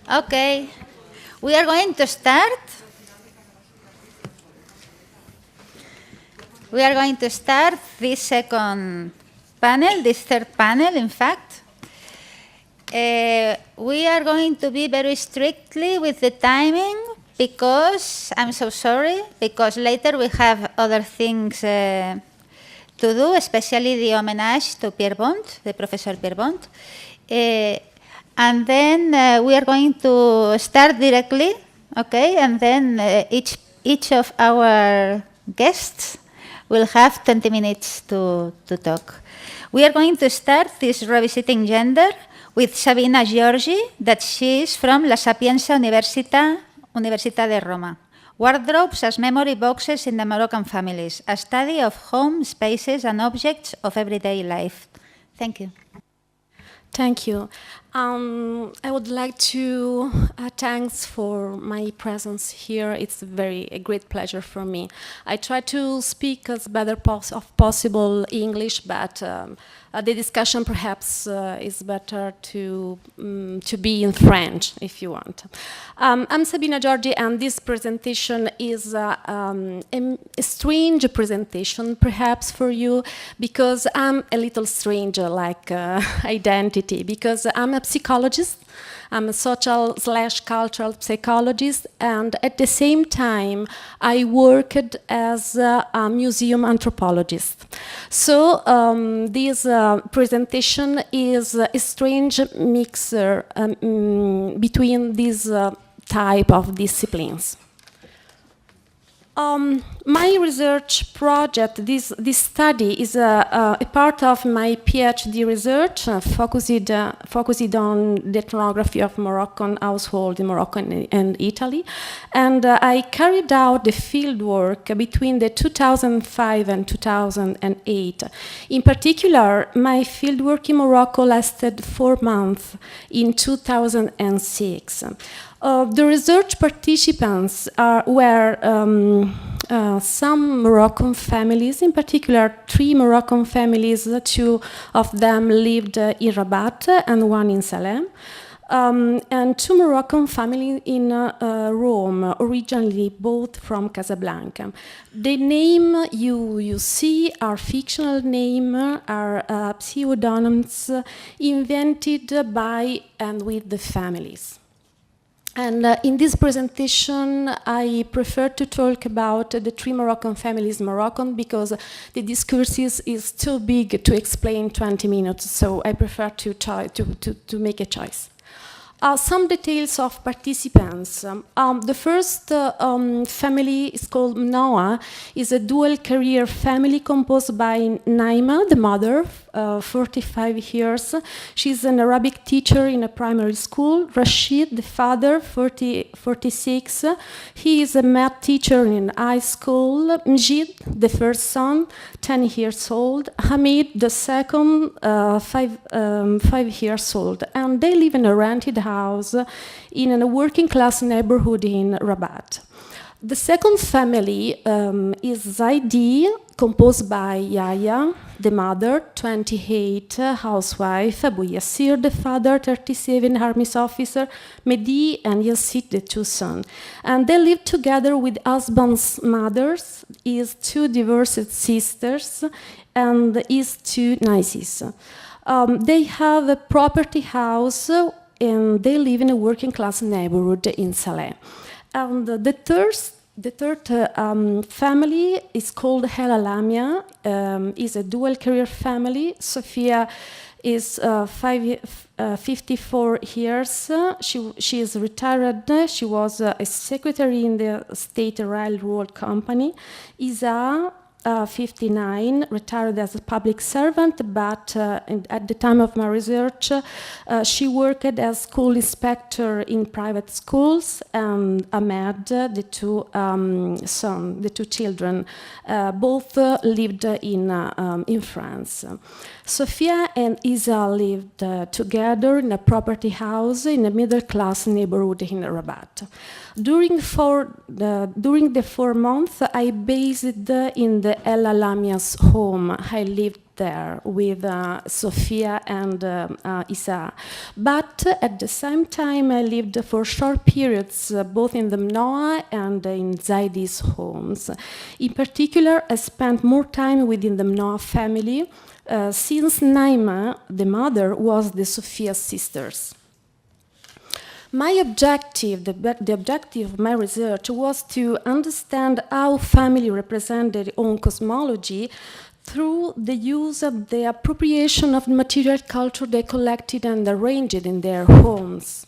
Okay, we are going to start. We are going to start this second panel, this third panel, in fact. We are going to be very strictly with the timing because, I'm so sorry, because later we have other things to do, especially the homage to Pierre Bond, the Professor Pierre Bond. And then we are going to start directly, okay? And then each of our guests will have 20 minutes to talk. We are going to start this Revisiting Gender with Sabina GIORGI, that she is from la Sapienza-Università de Roma. Wardrobes as memory boxes in the Moroccan families, a study of home spaces and objects of everyday life. Thank you. Thank you. I would like to thanks for my presence here. It's a great pleasure for me. I try to speak as better possible English, but the discussion perhaps is better to be in French, if you want. I'm Sabina GIORGI, and this presentation is a strange presentation, perhaps for you, because I'm a little strange, like identity, because I'm a psychologist. I'm a social/cultural psychologist, and at the same time, I worked as a museum anthropologist. So this presentation is a strange mixer between these type of disciplines. My research project, this study, is a part of my PhD research, focused on the ethnography of Moroccan household in Morocco and Italy. And I carried out the field work between the 2005 and 2008. In particular, my field work in Morocco lasted 4 months in 2006. The research participants were some Moroccan families, in particular 3 Moroccan families. 2 of them lived in Rabat and 1 in Salem, and 2 Moroccan families in Rome, originally both from Casablanca. The name you see are fictional names, are pseudonyms invented by and with the families. And in this presentation, I prefer to talk about the 3 Moroccan families in Moroccan because the discourse is too big to explain 20 minutes, so I prefer to make a choice. Some details of participants. The first family is called Noah, is a dual career family composed by Naima, the mother, 45 years. She's an Arabic teacher in a primary school. Rashid, the father, 46. He is a math teacher in high school. Mjid, the first son, 10 years old. Hamid, the second, 5 years old. And they live in a rented house in a working class neighborhood in Rabat. The second family is Zaidi, composed by Yaya, the mother, 28, housewife, Abu Yassir, the father, 37, army officer, Mehdi and Yassid, the 2 sons. And they live together with husband's mothers, his 2 divorced sisters, and his 2 nieces. They have a property house, and they live in a working class neighborhood in Saleh. And the third family is called El Alamia, is a dual career family. Sophia is 54 years. She is retired. She was a secretary in the State Railroad Company. Isa, 59, retired as a public servant, but at the time of my research, she worked as school inspector in private schools. And Ahmed, the 2 children, both lived in France. Sophia and Isa lived together in a property house in a middle-class neighborhood in Rabat. During the 4 months, I based in the El Alamia's home. I lived there with Sofia and Isa. But at the same time, I lived for short periods both in the Mnoa and in Zaidi's homes. In particular, I spent more time within the Mnoa family since Naima, the mother, was the Sofia's sisters. My objective, the objective of my research, was to understand how family represent their own cosmology through the use of the appropriation of material culture they collected and arranged in their homes.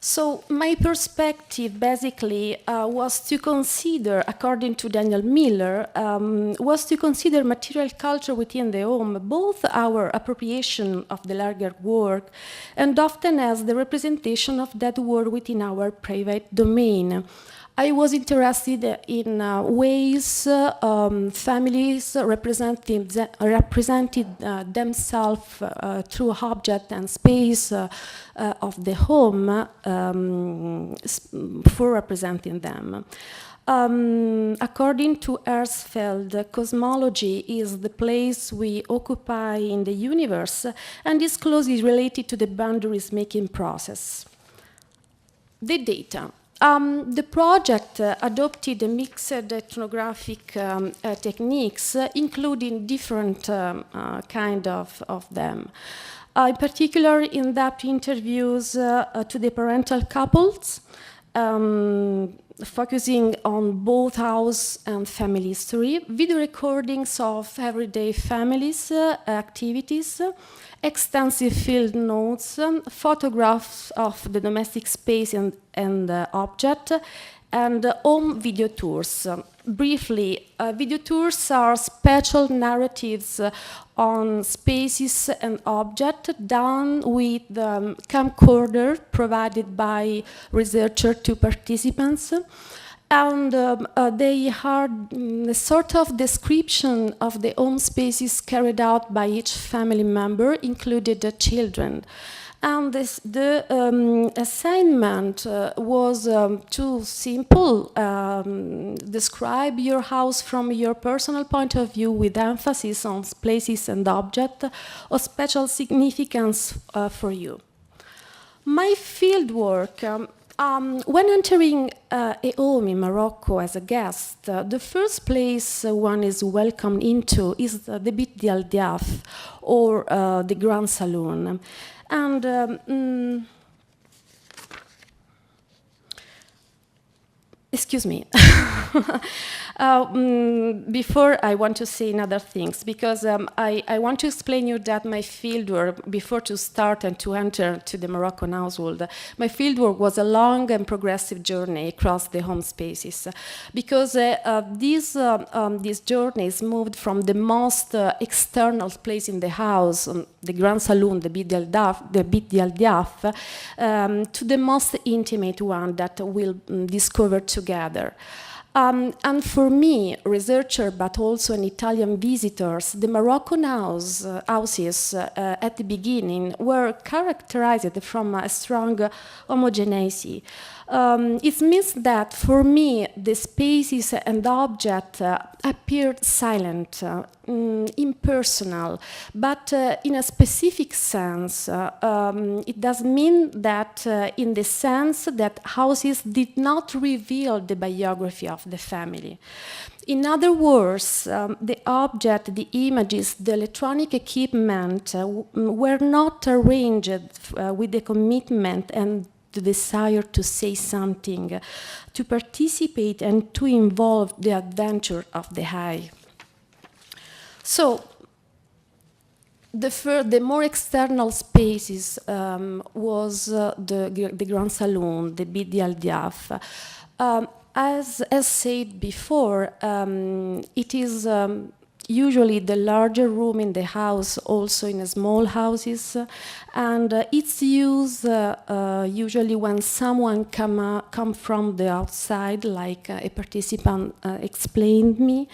So my perspective basically was to consider, according to Daniel Miller, was to consider material culture within the home, both our appropriation of the larger work and often as the representation of that work within our private domain. I was interested in ways families represented themselves through object and space of the home for representing them. According to Herzfeld, cosmology is the place we occupy in the universe and is closely related to the boundaries making process. The data. The project adopted mixed ethnographic techniques, including different kind of them. In particular, in-depth interviews to the parental couples, focusing on both house and family history, video recordings of everyday families' activities, extensive field notes, photographs of the domestic space and object, and home video tours. Briefly, video tours are special narratives on spaces and objects done with the camcorder provided by researcher to participants. And they are a sort of description of the home spaces carried out by each family member, including the children. And the assignment was too simple. Describe your house from your personal point of view with emphasis on places and objects of special significance for you. My fieldwork, when entering a home in Morocco as a guest, the first place one is welcomed into is the Bit Al Diaf, or the Grand Salon. And excuse me. Before I want to say other things, because I want to explain you that my fieldwork, before to start and to enter to the Moroccan household, my fieldwork was a long and progressive journey across the home spaces, because these journeys moved from the most external place in the house, the Grand Saloon, the Bit Al Diaf, to the most intimate one that we'll discover together. And for me, researcher, but also an Italian visitors, the Moroccan houses at the beginning were characterized from a strong homogeneity. It means that for me, the spaces and objects appeared silent, impersonal, but in a specific sense. It does mean that in the sense that houses did not reveal the biography of the family. In other words, the object, the images, the electronic equipment were not arranged with the commitment and the desire to say something, to participate and to involve the adventure of the eye. So, the more external spaces was the Grand Salon, the Bit Al Diaf. As said before, it is usually the larger room in the house, also in small houses, and it's used usually when someone come from the outside, like a participant explained me,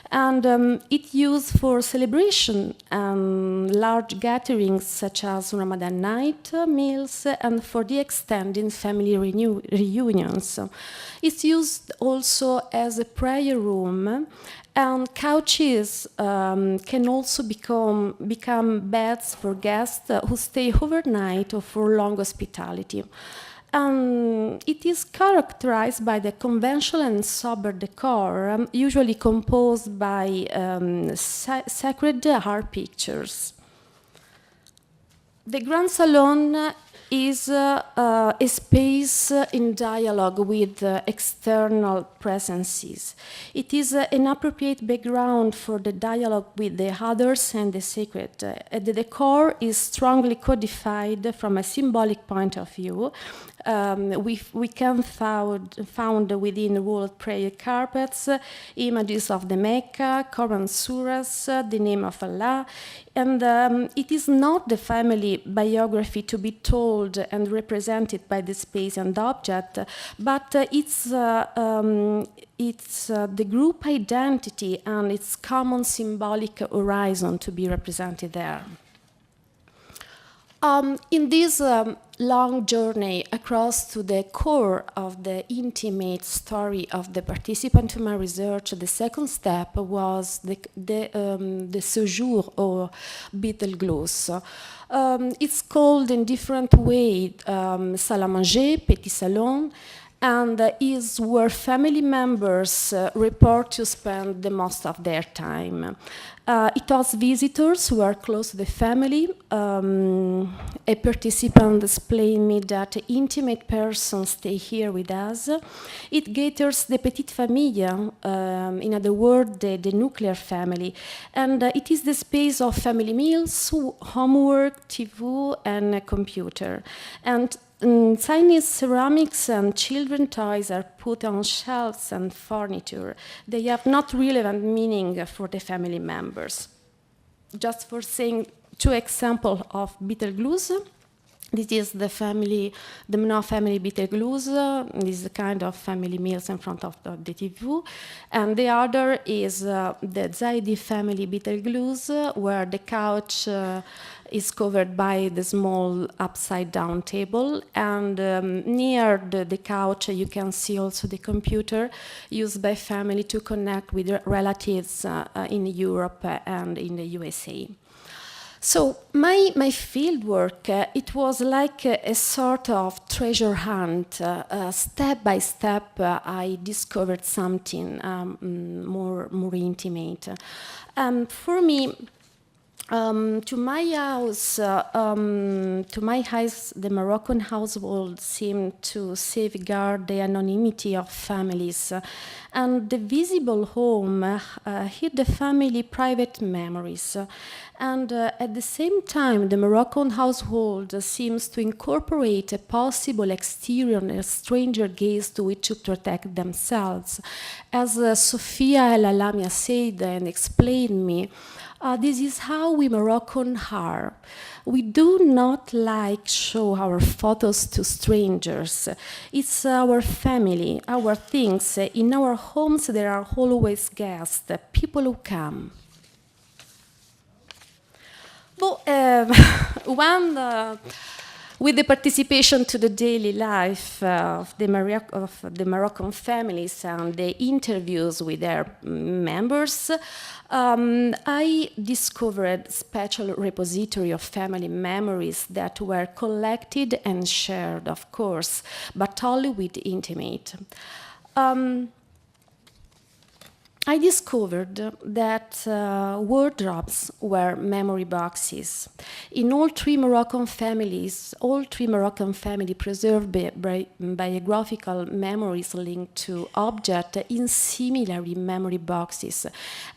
and it's used for celebration and large gatherings such as Ramadan night meals and for the extended family reunions. It's used also as a prayer room And couches can also become beds for guests who stay overnight or for long hospitality. It is characterized by the conventional and sober decor, usually composed by sacred art pictures. The Grand Salon is a space in dialogue with external presences. It is an appropriate background for the dialogue with the others and the sacred. The decor is strongly codified from a symbolic point of view. We can found within walled prayer carpets images of the Mecca, Quran surahs, the name of Allah, and it is not the family biography to be told and represented by the space and object, but it's the group identity and its common symbolic horizon to be represented there. In this long journey across to the core of the intimate story of the participant to my research, the second step was the séjour or Betelgeuse. It's called in different ways salle à manger, petit salon, and is where family members report to spend the most of their time. It was visitors who are close to the family. A participant explained me that intimate persons stay here with us. It gathers the petite famille, in other words, the nuclear family. And it is the space of family meals, homework, TV, and a computer. And Chinese ceramics and children toys are put on shelves and furniture. They have not relevant meaning for the family members. Just for saying two examples of Betelgeuse. This is the Menor family Betelgeuse. This is a kind of family meals in front of the TV. And the other is the Zaidi family Betelgeuse, where the couch is covered by the small upside-down table. And near the couch, you can see also the computer used by family to connect with relatives in Europe and in the USA. So my fieldwork, it was like a sort of treasure hunt. Step by step, I discovered something more intimate. For me, to my house, the Moroccan household seemed to safeguard the anonymity of families, and the visible home hid the family private memories. And at the same time, the Moroccan household seems to incorporate a possible exterior and a stranger gaze to which to protect themselves. As Sofia El Alamia said and explained me, this is how we Moroccan are. We do not like show our photos to strangers. It's our family, our things. In our homes there are always guests, people who come. With the participation to the daily life of the Moroccan families and the interviews with their members, I discovered a special repository of family memories that were collected and shared, of course, but only with intimate. I discovered that wardrobes were memory boxes. In all three Moroccan families preserve biographical memories linked to objects in similar memory boxes.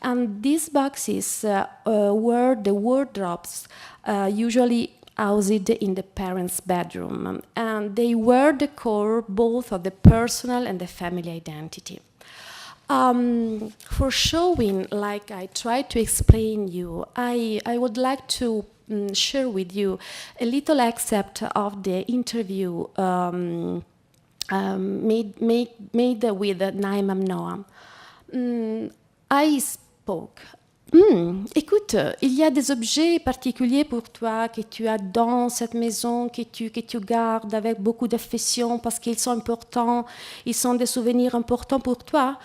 And these boxes were the wardrobes usually housed in the parents' bedroom. And they were the core both of the personal and the family identity. For showing, like I tried to explain you, I would like to share with you a little excerpt of the interview made with Naïm Noam. I spoke. Écoute, il y a des objets particuliers pour toi que tu as dans cette maison, que tu gardes avec beaucoup d'affection parce qu'ils sont importants, ils sont des souvenirs importants pour toi.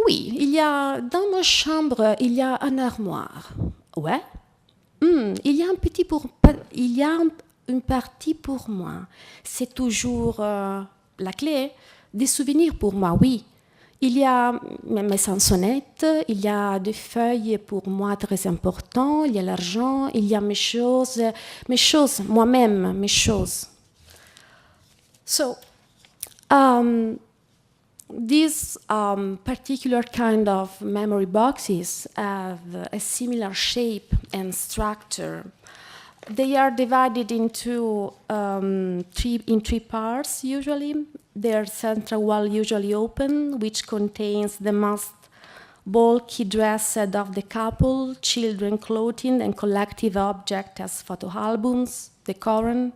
Oui, dans ma chambre, il y a un armoire. Ouais. Il y a une partie pour moi. C'est toujours la clé des souvenirs pour moi, oui. Il y a mes chansonnettes, il y a des feuilles pour moi très importantes, il y a l'argent, il y a mes choses, moi-même, mes choses. So, these particular kind of memory boxes have a similar shape and structure. They are divided into three parts usually. Their central wall usually open, which contains the most bulky dress set of the couple, children clothing, and collective objects as photo albums, the Koran,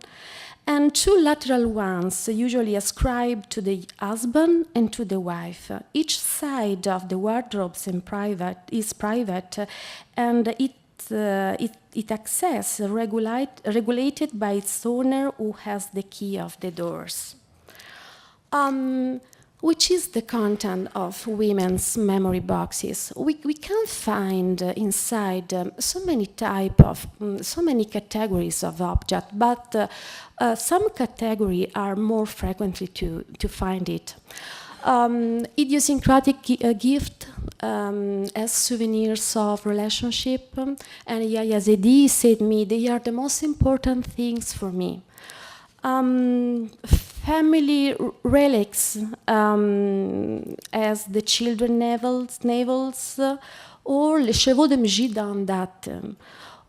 and two lateral ones, usually ascribed to the husband and to the wife. Each side of the wardrobes is private, and it access regulated by its owner, who has the key of the doors. Which is the content of women's memory boxes? We can find inside so many categories of objects, but some categories are more frequently to find it. Idiosyncratic gift as souvenirs of relationship, and Yaya Zedi said me they are the most important things for me. Family relics as the children navels, or les chevaux de magie dans date.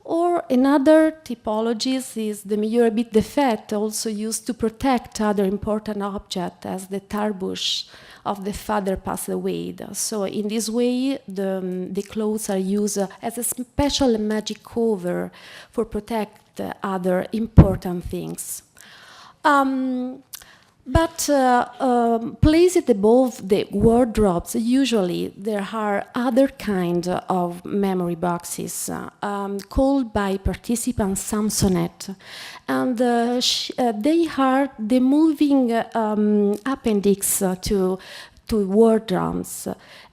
Or another typologies is the meilleur-habit de fête, also used to protect other important objects, as the tarbush of the father passed away. So in this way, the clothes are used as a special magic cover for protect other important things. But placed above the wardrobes, usually there are other kinds of memory boxes called by participants Samsonette. And they are the moving appendix to wardrobes.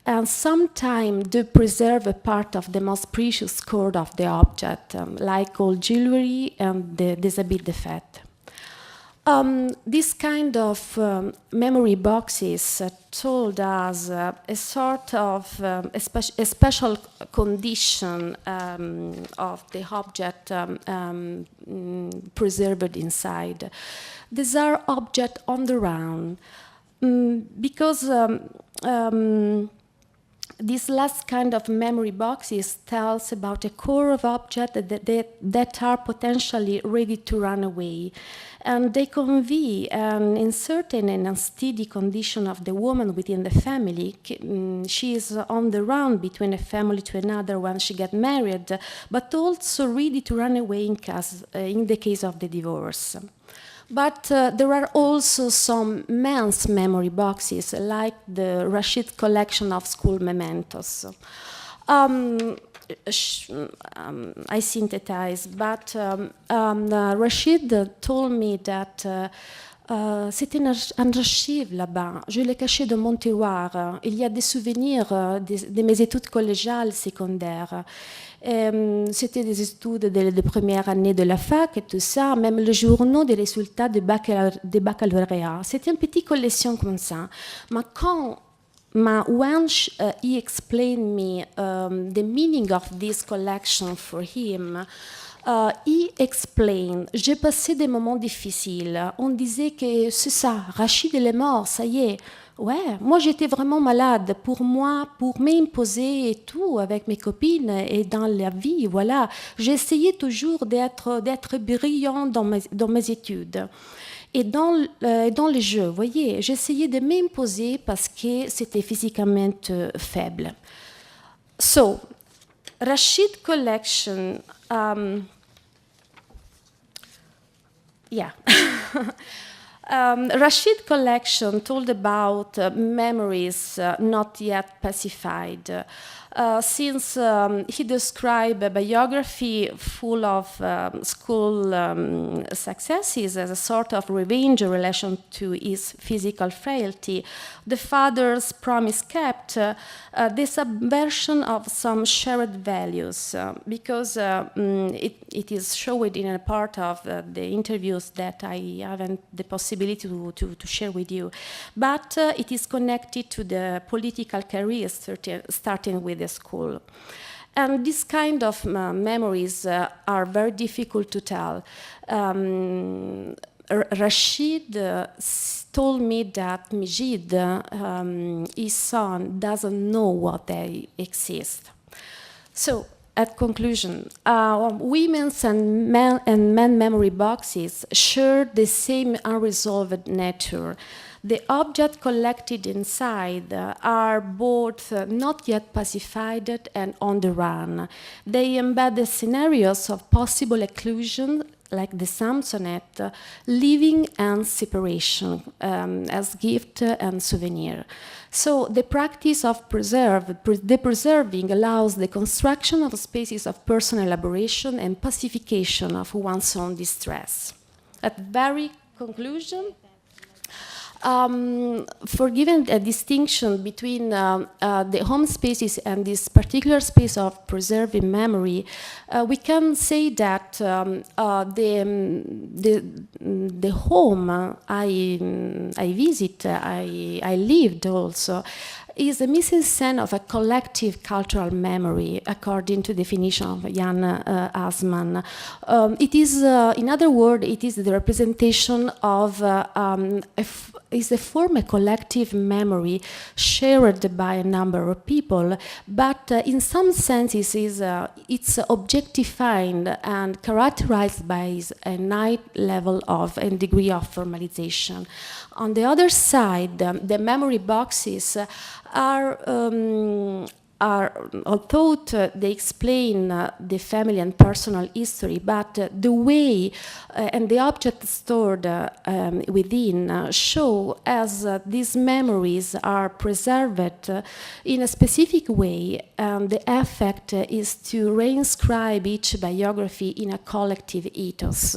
And sometimes they preserve a part of the most precious core of the object, like old jewelry and the habits de fête. This kind of memory boxes told us a sort of a special condition of the object preserved inside. These are objects on the run because this last kind of memory boxes tells about a core of objects that are potentially ready to run away. And they convey an uncertain and unsteady condition of the woman within the family. She is on the run between a family to another when she gets married, but also ready to run away in the case of the divorce. But there are also some men's memory boxes, like the Rashid collection of school mementos. I synthesize, but Rashid told me that c'était un archive là-bas. Je l'ai caché dans mon tiroir. Il y a des souvenirs de mes études collégiales secondaires. C'était des études de première année de la fac et tout ça, même le journaux des résultats de baccalauréat. C'était une petite collection comme ça. Mais when he explained me the meaning of this collection for him, he explained, j'ai passé des moments difficiles. On disait que c'est ça, Rachid il est mort, ça y est. Ouais, moi j'étais vraiment malade. Pour moi, pour m'imposer et tout avec mes copines et dans la vie, voilà. J'essayais toujours d'être brillant dans mes études. Et dans les jeux, vous voyez, j'essayais de m'imposer parce que c'était physiquement faible. So, Rashid collection, Rashid collection told about memories not yet pacified. Since he described a biography full of school successes as a sort of revenge in relation to his physical frailty, the father's promise kept, the subversion of some shared values, because it is showed in a part of the interviews that I haven't the possibility to share with you. But it is connected to the political career starting with the school. And this kind of memories are very difficult to tell. Rashid told me that Mijid, his son, doesn't know what they exist. So, at conclusion, women's and men memory boxes share the same unresolved nature. The objects collected inside are both not yet pacified and on the run. They embed the scenarios of possible exclusion, like the Samsonette, living and separation as gift and souvenir. So the practice of the preserving allows the construction of spaces of personal elaboration and pacification of one's own distress. At very conclusion, forgiven a distinction between the home spaces and this particular space of preserving memory, we can say that the home I visit, I lived also, is a mise-en-scène of a collective cultural memory, according to the definition of Jan Assmann. It is, in other words, it is the representation of is a form of collective memory shared by a number of people, but in some senses it's objectifying and characterized by a high level of and degree of formalization. On the other side, the memory boxes are although they explain the family and personal history, but the way and the object stored within show as these memories are preserved in a specific way, and the effect is to reinscribe each biography in a collective ethos.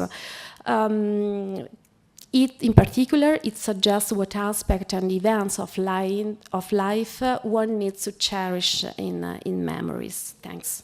In particular, it suggests what aspects and events of life one needs to cherish in memories. Thanks.